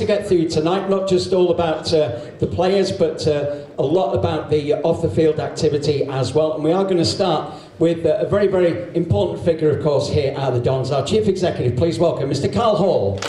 to get through tonight, not just all about the players, but a lot about the off-the-field activity as well. And we are going to start with a very, very important figure, of course, here at the Dons. Our Chief Executive, please welcome Mr. Carl Hall.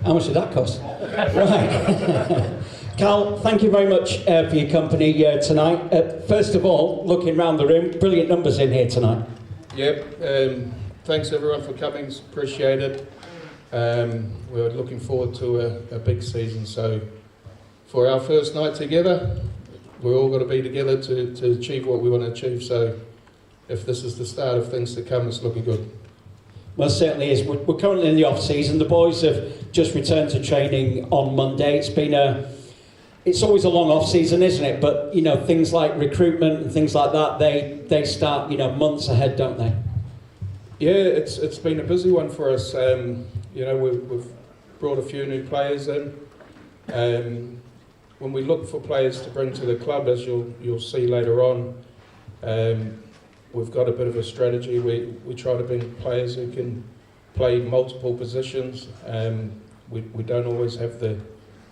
How much did that cost? Right. Carl, thank you very much for your company tonight. First of all, looking around the room, brilliant numbers in here tonight. Yep, thanks everyone for coming, appreciate it. We're looking forward to a big season, so for our first night together, we're all got to be together to achieve what we want to achieve, so if this is the start of things to come, it's looking good. Well, it certainly is. We're currently in the off-season. The boys have just returned to training on Monday. It's always a long off-season, isn't it? But, you know, things like recruitment and things like that, they start, you know, months ahead, don't they? Yeah, it's been a busy one for us. You know, we've brought a few new players in. When we look for players to bring to the club, as you'll see later on, we've got a bit of a strategy. We try to bring players who can play multiple positions. We don't always have the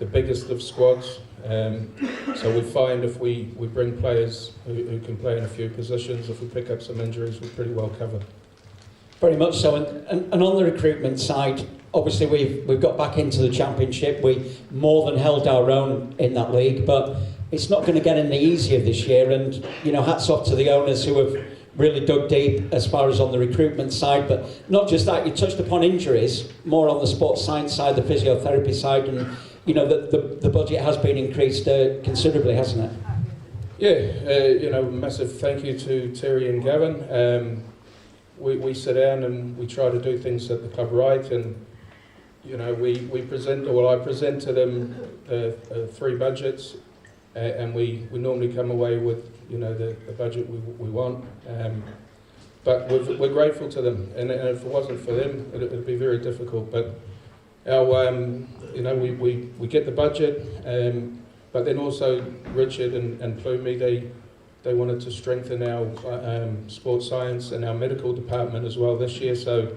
biggest of squads. So we find if we bring players who can play in a few positions, if we pick up some injuries, we're pretty well covered. Very much so. And on the recruitment side, obviously we've got back into the Championship. We more than held our own in that league, but it's not going to get any easier this year. And, you know, hats off to the owners who have really dug deep as far as on the recruitment side, but not just that, you touched upon injuries, more on the sports science side, the physiotherapy side, and you know, the budget has been increased considerably, hasn't it? Yeah, you know, massive thank you to Terry and Gavin. We sit down and we try to do things at the club right, and you know, I present to them 3 budgets, and we normally come away with, you know, the budget we want, but we're grateful to them, and if it wasn't for them, it'd be very difficult. But our, you know, we get the budget, but then also Richard and Plumey, they wanted to strengthen our sports science and our medical department as well this year, so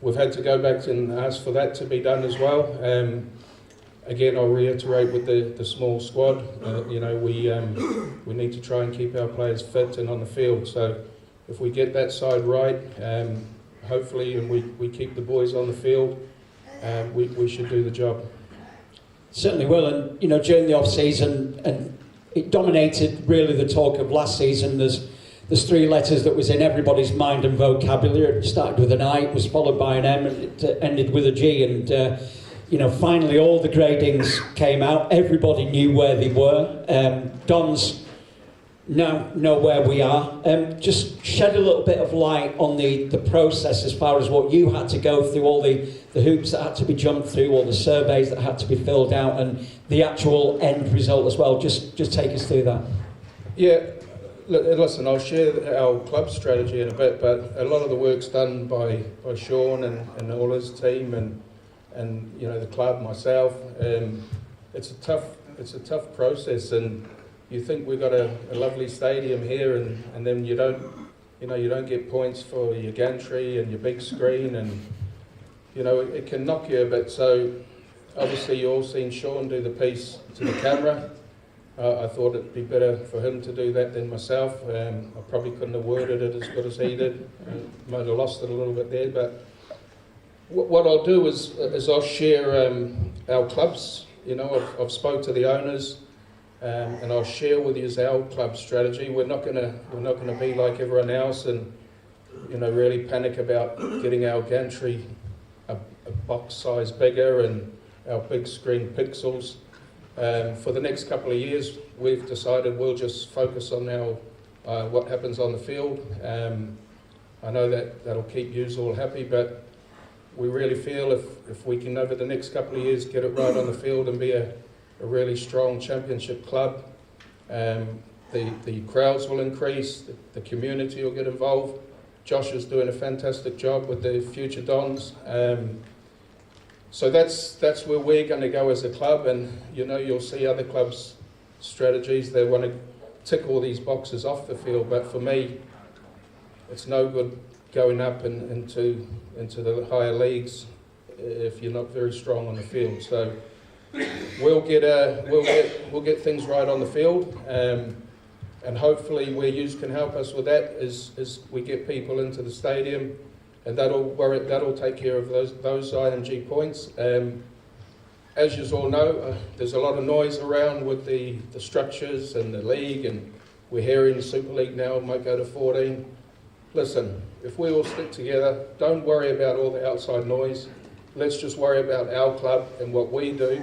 we've had to go back and ask for that to be done as well. Again, I'll reiterate with the small squad, you know, we need to try and keep our players fit and on the field. So if we get that side right, hopefully, and we keep the boys on the field, we should do the job. Certainly will. And, you know, during the off-season, and it dominated really the talk of last season. There's 3 letters that was in everybody's mind and vocabulary. It started with an I, it was followed by an M, and it ended with a G. And you know, finally all the gradings came out. Everybody knew where they were. Dons now know where we are. Just shed a little bit of light on the process as far as what you had to go through, all the hoops that had to be jumped through, all the surveys that had to be filled out, and the actual end result as well. Just take us through that. Yeah, listen, I'll share our club strategy in a bit, but a lot of the work's done by Sean and all his team, and you know, the club, myself. It's a tough process, and you think we've got a lovely stadium here, and then you don't get points for your gantry and your big screen, and you know, it can knock you a bit. So obviously you all seen Sean do the piece to the camera. I thought it'd be better for him to do that than myself. I probably couldn't have worded it as good as he did. Might have lost it a little bit there, but what I'll do is I'll share our clubs. You know, I've spoke to the owners, and I'll share with you our club strategy. We're not gonna be like everyone else, and you know, really panic about getting our gantry a box size bigger and our big screen pixels. For the next couple of years, we've decided we'll just focus on our what happens on the field. I know that'll keep you all happy, but we really feel if we can, over the next couple of years, get it right on the field and be a really strong championship club, the crowds will increase, the community will get involved. Josh is doing a fantastic job with the Future Dons. So that's where we're going to go as a club, and you know, you'll see other clubs' strategies. They want to tick all these boxes off the field, but for me, it's no good going up into the higher leagues if you're not very strong on the field. So we'll get things right on the field, and hopefully where you can help us with that is we get people into the stadium, and that'll take care of those IMG points. As you all know, there's a lot of noise around with the structures and the league, and we're hearing the Super League now might go to 14. Listen, if we all stick together, don't worry about all the outside noise. Let's just worry about our club and what we do,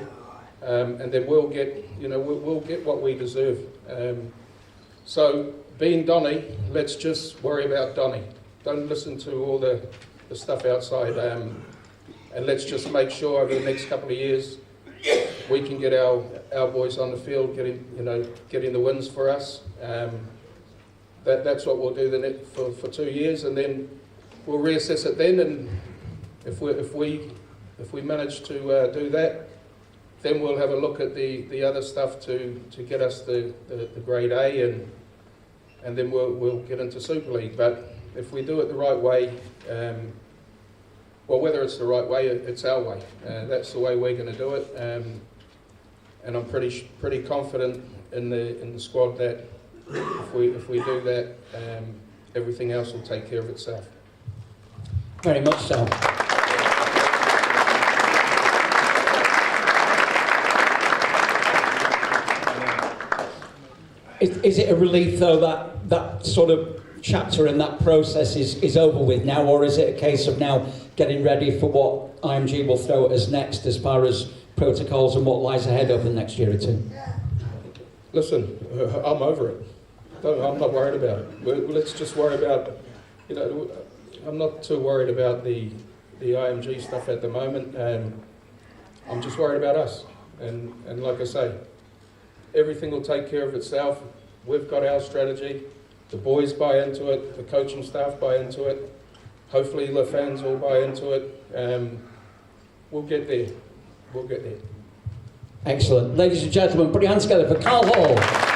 and then we'll get what we deserve. So, being Donny, let's just worry about Donny. Don't listen to all the stuff outside, and let's just make sure over the next couple of years we can get our boys on the field, getting the wins for us. That's what we'll do for 2 years, and then we'll reassess it then. And if we manage to do that, then we'll have a look at the other stuff to get us the grade A, and then we'll get into Super League. But if we do it the right way, well, whether it's the right way, it's our way. That's the way we're going to do it, and I'm pretty confident in the squad that if we do that, everything else will take care of itself. Very much so. Is it a relief, though, that sort of chapter and that process is over with now, or is it a case of now getting ready for what IMG will throw at us next as far as protocols and what lies ahead over the next year or two? Listen, I'm over it. I'm not worried about it. Let's just worry about, I'm not too worried about the IMG stuff at the moment. I'm just worried about us. And like I say, everything will take care of itself. We've got our strategy. The boys buy into it. The coaching staff buy into it. Hopefully the fans will buy into it. We'll get there. We'll get there. Excellent. Ladies and gentlemen, put your hands together for Carl Hall.